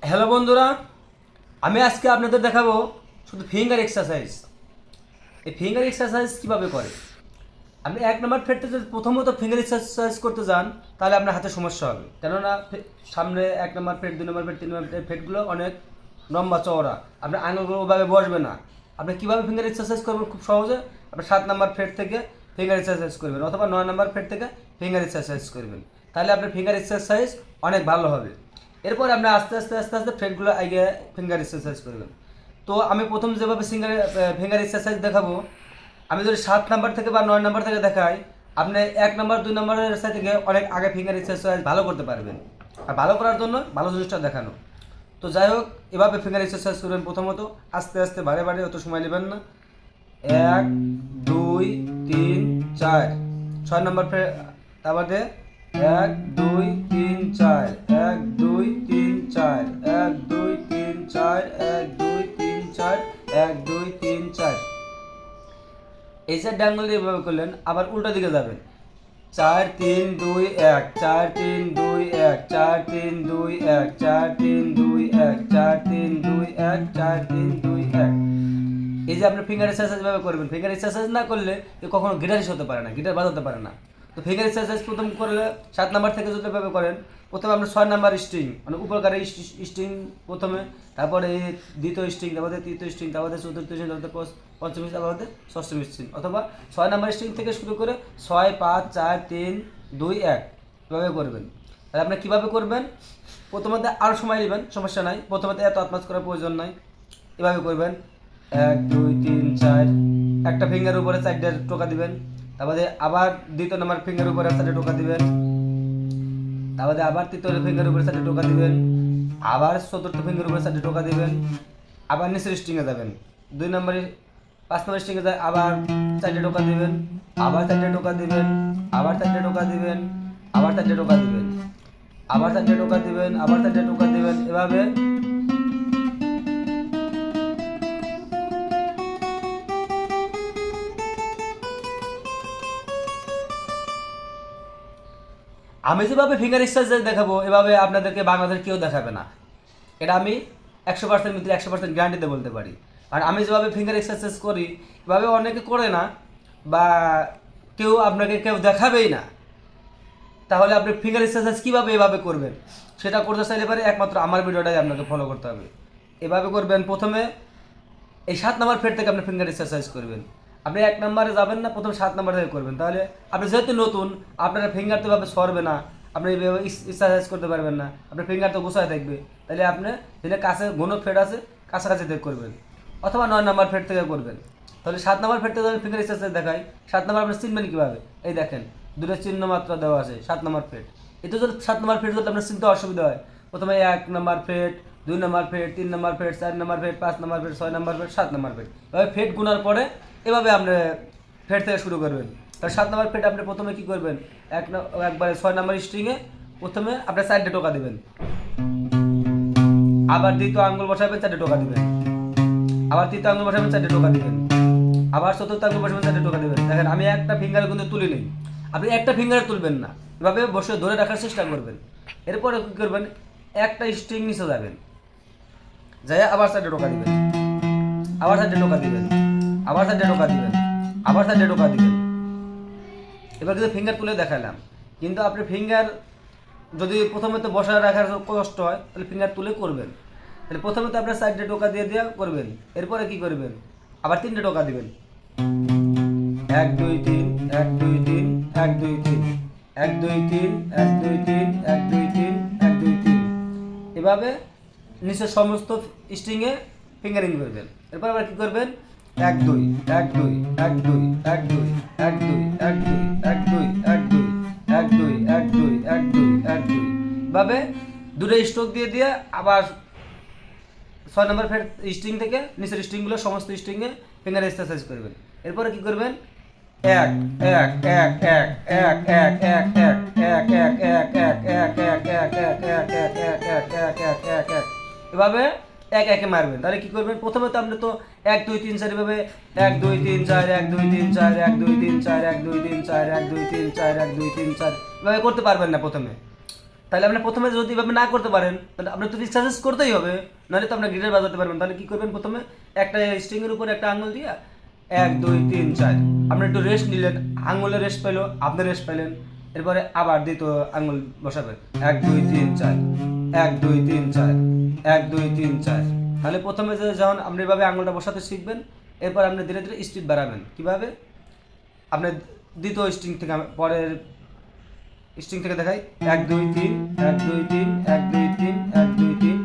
Hello বন্ধুরা, আমি আজকে আপনাদের দেখাবো শুধু ফিঙ্গার এক্সারসাইজ। এই ফিঙ্গার এক্সারসাইজ কীভাবে করে। আপনি এক নম্বর ফেটতে যদি প্রথমত ফিঙ্গার এক্সারসাইজ করতে যান তাহলে আপনার হাতে সমস্যা হবে, কেননা সামনে এক নম্বর ফেট, দুই নম্বর ফেট, তিন নম্বর ফেটগুলো অনেক লম্বা চওড়া, আপনার আঙুলগুলো ওভাবে বসবে না। আপনি কীভাবে ফিঙ্গার এক্সারসাইজ করবেন খুব সহজে, আপনি 7 নম্বর ফেট থেকে ফিঙ্গার এক্সারসাইজ করবেন অথবা 9 নম্বর ফেট থেকে ফিঙ্গার এক্সারসাইজ করবেন, তাহলে আপনার ফিঙ্গার এক্সারসাইজ অনেক ভালো হবে। এরপর আপনি আস্তে আস্তে আস্তে আস্তে ফেটগুলো আগে ফিঙ্গার এক্সারসাইজ করবেন। তো আমি প্রথম যেভাবে ফিঙ্গার এক্সারসাইজ দেখাবো, আমি যদি 7 নাম্বার থেকে বা 9 নাম্বার থেকে দেখাই, আপনি 1 নাম্বার 2 নাম্বারের সাথে থেকে অনেক আগে ফিঙ্গার এক্সারসাইজ ভালো করতে পারবেন। আর ভালো করার জন্য ভালো জিনিসটা দেখানো। তো যাই হোক, এভাবে ফিঙ্গার এক্সারসাইজ করবেন। প্রথমত আস্তে আস্তে বারে বারে, অত সময় নেবেন না। 1 2 3 4 6 নম্বর তারপরে 1 2 3 4 1 2 3 4 1 2 3 4 1 2 3 4 1 2 3 4। এই যে ডাঙ্গল দিয়ে এভাবে করলেন, আবার উল্টো দিকে যাবেন। 4 3 2 1 4 3 2 1 4 3 2 1 4 3 2 1 4 3 2 1 4 3 2 1। এই যে আপনি ফিঙ্গার এক্সারসাইজ ভাবে করবেন। ফিঙ্গার এক্সারসাইজ না করলে কখনো গিটারিস্ট হতে পারে না, গিটার বাজাতে পারে না। তো ফিঙ্গার এক্সারসাইজ প্রথম করলে 7 নাম্বার থেকে যদি ভাবে করেন, প্রথমে আপনার 6 নাম্বার স্ট্রিং মানে উপরকারে স্ট্রিং প্রথমে, তারপরে দ্বিতীয় স্ট্রিং, তারপরে তৃতীয় স্ট্রিং, তারপরে চতুর্থ স্ট্রিং, তারপরে পঞ্চম স্ট্রিং, তারপরে ষষ্ঠ স্ট্রিং, অথবা 6 নাম্বার স্ট্রিং থেকে শুরু করে 6 5 4 3 2 1 এভাবে করবেন। তাহলে আপনি কীভাবে করবেন, প্রথমত আরও সময় নেবেন, সমস্যা নাই। প্রথমত এত আত্মাজ করার প্রয়োজন নাই, এভাবে করবেন। 1 2 3 4 একটা ফিঙ্গার উপরে 4টে টোকা দিবেন, তারপরে আবার দ্বিতীয় নাম্বার ফিঙ্গার উপরে 4টে টোকা দিবেন, তারপরে আবার তৃতীয় ফিঙ্গার উপরে 4টে টোকা দিবেন, আবার চতুর্থ ফিঙ্গার উপরে 4টে টোকা দিবেন, আবার নিচের স্ট্রিংয়ে যাবেন। 2 নম্বরে 5 নম্বর স্ট্রিংয়ে যায় আবার 4টে টোকা দিবেন, আবার 4টে টোকা দিবেন, আবার 4টে টোকা দিবেন, আবার 4টে টোকা দিবেন, আবার 4টে টোকা দিবেন, আবার 4টে টোকা দিবেন। এভাবে আমি যেভাবে ফিঙ্গার এক্সারসাইজ দেখাবো, এভাবে আপনাদেরকে বাংলাদেশের কেউ দেখাবে না। এটা আমি 100% মিত্র 100% গ্যারান্টিতে বলতে পারি। আর আমি যেভাবে ফিঙ্গার এক্সারসাইজ করি, এভাবে অনেকে করে না, বা কেউ দেখাবেই না। তাহলে আপনি ফিঙ্গার এক্সারসাইজ কীভাবে এভাবে করবেন, সেটা করতে চাইলে পারে একমাত্র আমার ভিডিওটাই আপনাকে ফলো করতে হবে। এভাবে করবেন। প্রথমে এই 7 নম্বর ফেট থেকে আপনি ফিঙ্গার এক্সারসাইজ করবেন। আপনি 1 নম্বরে যাবেন না, প্রথম 7 নম্বর থেকে করবেন। তাহলে আপনি যেহেতু নতুন, আপনার ফিঙ্গার তো এভাবে সরবে না, আপনি এইভাবে এক্সারসাইজ করতে পারবেন না, আপনার ফিঙ্গার তো গোছায় থাকবে। তাহলে আপনি যেটা কাছে ঘন ফেট আছে, কাছাকাছি থেকে করবেন, অথবা 9 নম্বর ফেট থেকে করবেন। তাহলে 7 নম্বর ফেট থেকে ফিঙ্গার এক্সারসাইজ দেখাই। 7 নম্বর আপনি চিনবেন কীভাবে, এই দেখেন দুটো চিহ্ন মাত্র দেওয়া আছে 7 নম্বর ফেট। এতে যদি 7 নম্বর ফেট যদি আপনার চিনতে অসুবিধা হয়, প্রথমে 1 নম্বর ফেট, 2 নম্বর ফেট, 3 নম্বর ফেট, 4 নম্বর ফেট, 5 নম্বর ফেট, 6 নম্বর ফেট, 7 নম্বর ফেট, এভাবে ফেট গুনার পরে এভাবে আপনি ফেট থেকে শুরু করবেন। তাহলে 7 নম্বর ফেট আপনি প্রথমে কী করবেন, একবারে 6 নম্বর স্ট্রিংয়ে প্রথমে আপনি 4টে টোকা দিবেন, আবার দ্বিতীয় আঙ্গুল বসাবেন, 4টে টোকা দিবেন, আবার তৃতীয় আঙ্গুল বসাবেন, 4টে টোকা দিবেন, আবার চতুর্থ আঙ্গুল বসাবেন, 4টে টোকা দিবেন। দেখেন আমি একটা ফিঙ্গার কিন্তু তুলি নেই, আপনি একটা ফিঙ্গার তুলবেন না, এভাবে বসে ধরে রাখার চেষ্টা করবেন। এরপরে কী করবেন, একটা স্ট্রিং নিচে যাবেন, যাই আবার 4টে টোকা দিবেন, আবার 4টে টোকা দিবেন, আবার 4টে টোকা দিবেন, আবার 4টে টোকা দিবেন। এবার কিন্তু ফিঙ্গার তুলে দেখালাম, কিন্তু আপনি ফিঙ্গার যদি প্রথমে তো বসায় রাখার কষ্ট হয়, তাহলে ফিঙ্গার তুলে করবেন। তাহলে প্রথমে তো আপনার 4টে টোকা দিয়ে করবেন। এরপরে কি করবেন, আবার 3টে টোকা দিবেন। 1 2 3 1 2 3 1 2 3 1 2 3 1 2 3 1 2 3 1 2 3 এভাবে নিচের সমস্ত স্ট্রিংয়ে ফিঙ্গারিং করবেন। এরপর আবার কী করবেন, 1 2 1 2 1 2 1 2 1 2 1 2 1 2 1 2 1 2 1 2 1 2 1 2 এভাবে দুটো স্ট্রোক দিয়ে আবার 6 নম্বর ফের স্ট্রিং থেকে নিচের স্ট্রিংগুলো সমস্ত স্ট্রিংয়ে ফিঙ্গার এক্সারসাইজ করবেন। এরপরে কী করবেন, 1 1 1 1 1 1 1 1 1 1 1 1 1 1 1 এভাবে এক একে মারবেন। তাহলে কী করবেন, প্রথমে তো আপনি তো 1 2 3 4 এভাবে 1 2 3 4 1 2 3 4 1 2 3 4 1 2 3 4 1 2 3 4 1 2 3 4 এভাবে করতে পারবেন না প্রথমে। তাহলে আপনি প্রথমে যদি এভাবে না করতে পারেন তাহলে আপনার তো এক্সারসাইজ করতেই হবে, নাহলে তো আপনার গিটার বাজাতে পারবেন। তাহলে কি করবেন, প্রথমে একটা স্ট্রিংয়ের উপর একটা আঙুল দিয়ে 1 2 3 4 আপনি একটু রেস্ট নিলেন, আঙুলে রেস্ট পেলো, আপনি রেস্ট পেলেন, এরপরে আবার দ্বিতীয় আঙুল বসাবেন 1 2 3 4 1 2 3 4 1 2 3 4। তাহলে প্রথমে যখন আপনি এভাবে আঙুলটা বসাতে শিখবেন, এরপর আপনি ধীরে ধীরে স্পিড বাড়াবেন। কীভাবে, আপনার দ্বিতীয় স্ট্রিং থেকে পরের স্ট্রিং থেকে দেখাই 1 2 3 1 2 3 1 2 3 1 2 3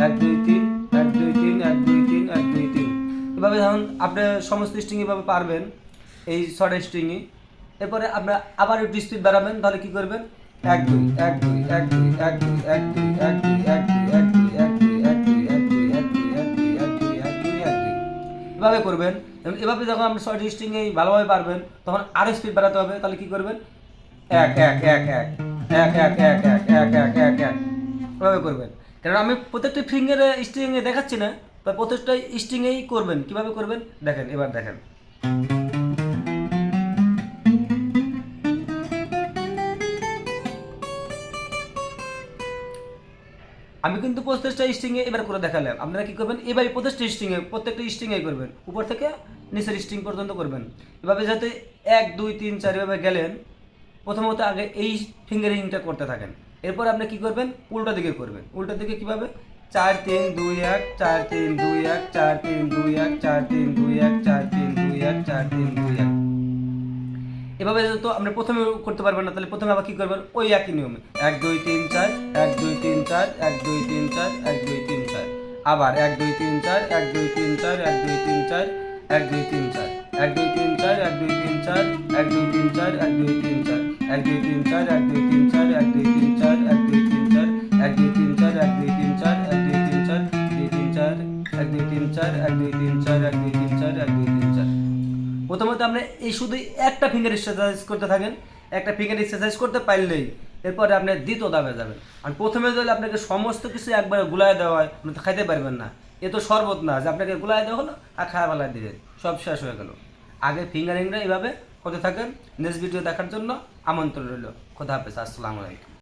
1 2 3 1 2 3 1 2 3 1 2 3। এভাবে যখন আপনি সমস্ত স্ট্রিং এভাবে পারবেন এই শর্ট স্ট্রিংয়ে, এরপরে আপনার আবার একটু স্পিড বাড়াবেন। তাহলে কি করবেন, 1 2 1 2 1 2 1 2 1 2 1 2 1 2 1 2 1 2 1 2 1 2 1 2 1 2 1 2 1 2 1 2 এভাবে করবেন। এভাবে যখন আপনি শর্ট স্ট্রিংয়ে ভালোভাবে পারবেন তখন আরও স্পিড বাড়াতে হবে। তাহলে কি করবেন, 1 1 1 1 1 1 1 1 1 1 1 1 এভাবে করবেন। কারণ আমি প্রত্যেকটা ফিঙ্গারে স্ট্রিংয়ে দেখাচ্ছি না, তো প্রত্যেকটা স্ট্রিংয়েই করবেন। কিভাবে করবেন দেখেন, এবার দেখেন। আমি কিন্তু প্রত্যেকটা স্ট্রিংয়ে এবার করে দেখালাম, আপনারা কি করবেন, এবার প্রত্যেকটা স্ট্রিংয়ে করবেন, উপর থেকে নিচের স্ট্রিং পর্যন্ত করবেন। এভাবে যাতে 1 2 3 4 এভাবে গেলেন, প্রথমত আগে এই ফিঙ্গারিংটা করতে থাকেন। এরপর আপনি কি করবেন, উল্টো দিকে করবেন। উল্টো দিকে কিভাবে, 4 3 2 1 4 3 2 1 4 3 2 1 4 3 2 1 4 3 2 1 4 3 2 1। এভাবে তো আপনি প্রথমে করতে পারবেন না, তাহলে প্রথমে আবার কি করবেন, ওই একই নিয়মে 1 2 3 4 1 2 3 4 1 2 3 4 1 2 3 4 আবার 1 2 3 4 1 2 3 4 1 2 3 4 1 2 3 4 1 2 3 4 1 2 3 4 1 2 3 4 1 2 3 4 1 2 3 4 1 2 3 4 1 2 3 4 1 2 3 4 1 2 3 4 1 2 3 4 1 2 3 4 2 3 4 1 2 3 4 1 2 3 4 1 2 3 4 1 2 3 4। প্রথমত আপনি এই শুধু একটা ফিঙ্গার এক্সারসাইজ করতে থাকেন, একটা ফিঙ্গার এক্সারসাইজ করতে পারলেই এরপরে আপনি দ্বিতীয় ধাপে যাবেন। আর প্রথমে যদি আপনাকে সমস্ত কিছু একবারে গুলায় দেওয়া হয়, আপনি তো খাইতে পারবেন না। এ তো শরবত না যে আপনাকে গুলায় দেওয়া হলো আর খাওয়া বেলায় দিলেন, সব শেষ হয়ে গেল। আগে ফিঙ্গারিংটা এইভাবে করতে থাকেন। নেক্সট ভিডিও দেখার জন্য আমন্ত্রণ রইল। খোদা হাফেজ, আসসালামু আলাইকুম।